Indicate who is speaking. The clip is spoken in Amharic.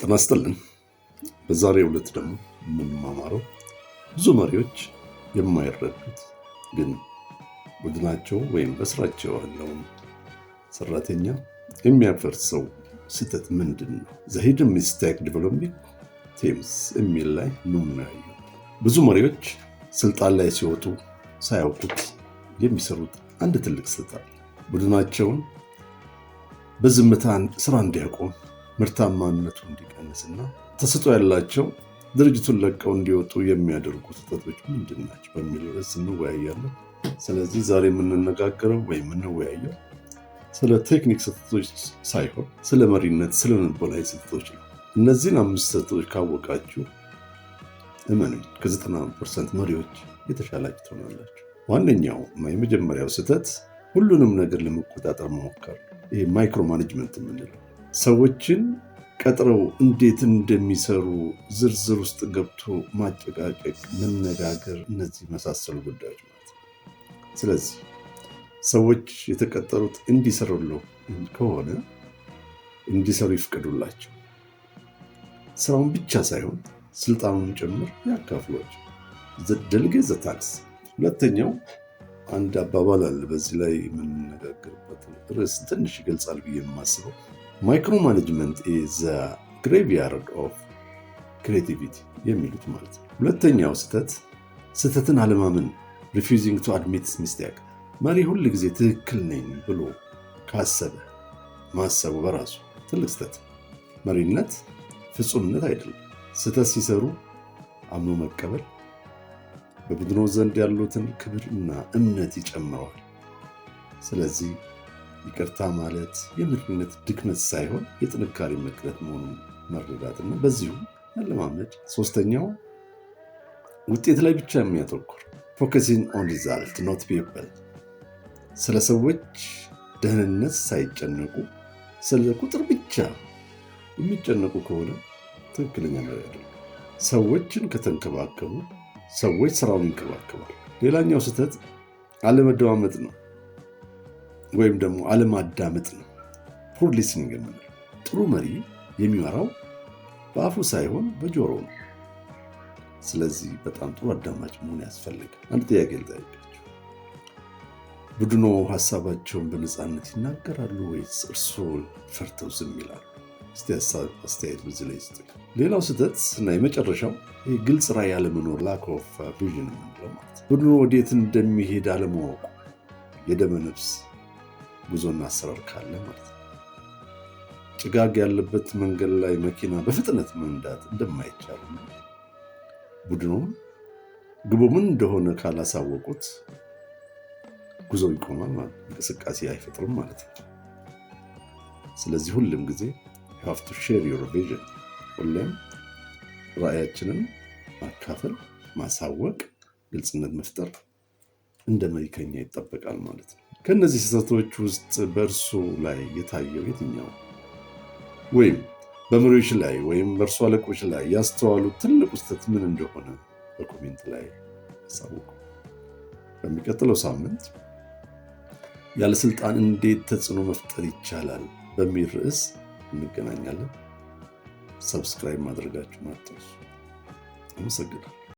Speaker 1: ጤና ይስጥልን። በዛሬው ዕለት ደግሞ የምንማማረው ብዙ መሪዎች የማይረዱት ግን ቡድናቸው ወይም በስራቸው ያለውን ሰራተኛ የሚያፈርሰው ስህተት ምንድን ነው? The hidden mistake developing teams የሚል ላይ ነው። ብዙ መሪዎች ስልጣን ላይ ሲወጡ ሳያውቁት የሚሰሩት አንድ ትልቅ ስህተት ቡድናቸውን በዝምታ ስራ እንዲያቆም ምርታማነቱ እንዲቀንስና ተሰጥኦ ያላቸው ድርጅቱን ለቀው እንዲወጡ የሚያደርጉ ስህተቶች ምንድን ናቸው በሚል ርዕስ እንወያያለን። ስለዚህ ዛሬ የምንነጋገረው ወይም የምንወያየው ስለ ቴክኒክ ስህተቶች ሳይሆን ስለ መሪነት፣ ስለ ልቦናዊ ስህተቶች ነው። እነዚህን 5 ስህተቶች ካወቃችሁ እመኑኝ ከ90% መሪዎች የተሻላችሁ ትሆናላችሁ። ዋነኛው የመጀመሪያው ስህተት ሁሉንም ነገር ለመቆጣጠር መሞከር። ይሄ ማይክሮ ማኔጅመንት የምንለው ሰዎችን ቀጥረው እንዴት እንደሚሰሩ ዝርዝር ውስጥ ገብቶ ማጨቃጨቅ፣ መነጋገር፣ እነዚህ መሳሰሉ ጉዳዮች ማለት ነው። ስለዚህ ሰዎች የተቀጠሩት እንዲሰሩለው ከሆነ እንዲሰሩ ይፍቀዱላቸው። ስራውን ብቻ ሳይሆን ስልጣኑን ጭምር ያካፍሏቸው። delegate the task። ሁለተኛው አንድ አባባል አለ በዚህ ላይ የምንነጋገርበት ርዕስ ትንሽ ይገልጻል ብዬ የማስበው ማይክሮ ማኔጅመንት ኢዝ ዘ ግሬቭያርድ ኦፍ ክሬቲቪቲ የሚሉት ማለት ነው። ሁለተኛው ስህተትን አለማመን፣ ሪፊውዚንግ ቱ አድሚት ሚስቴክ። መሪ ሁል ጊዜ ትክክል ነኝ ብሎ ካሰበ ማሰቡ በራሱ ትልቅ ስህተት። መሪነት ፍጹምነት አይደለም። ስህተት ሲሰሩ አምኖ መቀበል በቡድኑ ዘንድ ያሉትን ክብርና እምነት ይጨምረዋል። ስለዚህ ይቅርታ ማለት የመሪነት ድክመት ሳይሆን የጥንካሬ መቅረት መሆኑን መረዳትና በዚሁ መለማመድ። ሶስተኛው ውጤት ላይ ብቻ የሚያተኩር focusing on result not people። ስለ ሰዎች ደህንነት ሳይጨነቁ ስለ ቁጥር ብቻ የሚጨነቁ ከሆነ ትክክለኛ መሪ አይደለም። ሰዎችን ከተንከባከቡ ሰዎች ስራውን ይንከባከባል። ሌላኛው ስህተት አለመደማመጥ ነው ወይም ደግሞ አለማዳመጥ ነው። ፑር ሊስኒንግ የምንለው። ጥሩ መሪ የሚመራው በአፉ ሳይሆን በጆሮው ነው። ስለዚህ በጣም ጥሩ አዳማጭ መሆን ያስፈልጋል። አንድ ጥያቄ ልጠይቃችሁ። ቡድኑ ሀሳባቸውን በነፃነት ይናገራሉ ወይስ እርስዎ ፈርተው ዝም ይላሉ? እስቲ አስተያየት በዚህ ላይ ይስጥ። ሌላው ስህተት እና የመጨረሻው ግልጽ ራዕይ አለመኖር፣ ላክ ኦፍ ቪዥን የምንለው ማለት ነው። ቡድኑ ወዴት እንደሚሄድ አለማወቁ፣ የደመ ነፍስ ጉዞና አሰራር ካለ ማለት ነው። ጭጋግ ያለበት መንገድ ላይ መኪና በፍጥነት መንዳት እንደማይቻል ቡድኑም ግቡ ምን እንደሆነ ካላሳወቁት ጉዞ ይቆማል ማለት ነው። እንቅስቃሴ አይፈጥርም ማለት ነው። ስለዚህ ሁሉም ጊዜ you have to share your vision። ሁሌም ራዕያችንን ማካፈል፣ ማሳወቅ፣ ግልጽነት መፍጠር እንደ መሪ ከኛ ይጠበቃል ማለት ነው። ከነዚህ ስህተቶች ውስጥ በእርሱ ላይ የታየው የትኛው ወይም በመሪዎች ላይ ወይም በእርሱ አለቆች ላይ ያስተዋሉት ትልቁ ስህተት ምን እንደሆነ በኮሜንት ላይ አሳውቁ። በሚቀጥለው ሳምንት ያለ ስልጣን እንዴት ተጽዕኖ መፍጠር ይቻላል በሚል ርዕስ እንገናኛለን። ሰብስክራይብ ማድረጋችሁን አትርሱ። አመሰግናለሁ።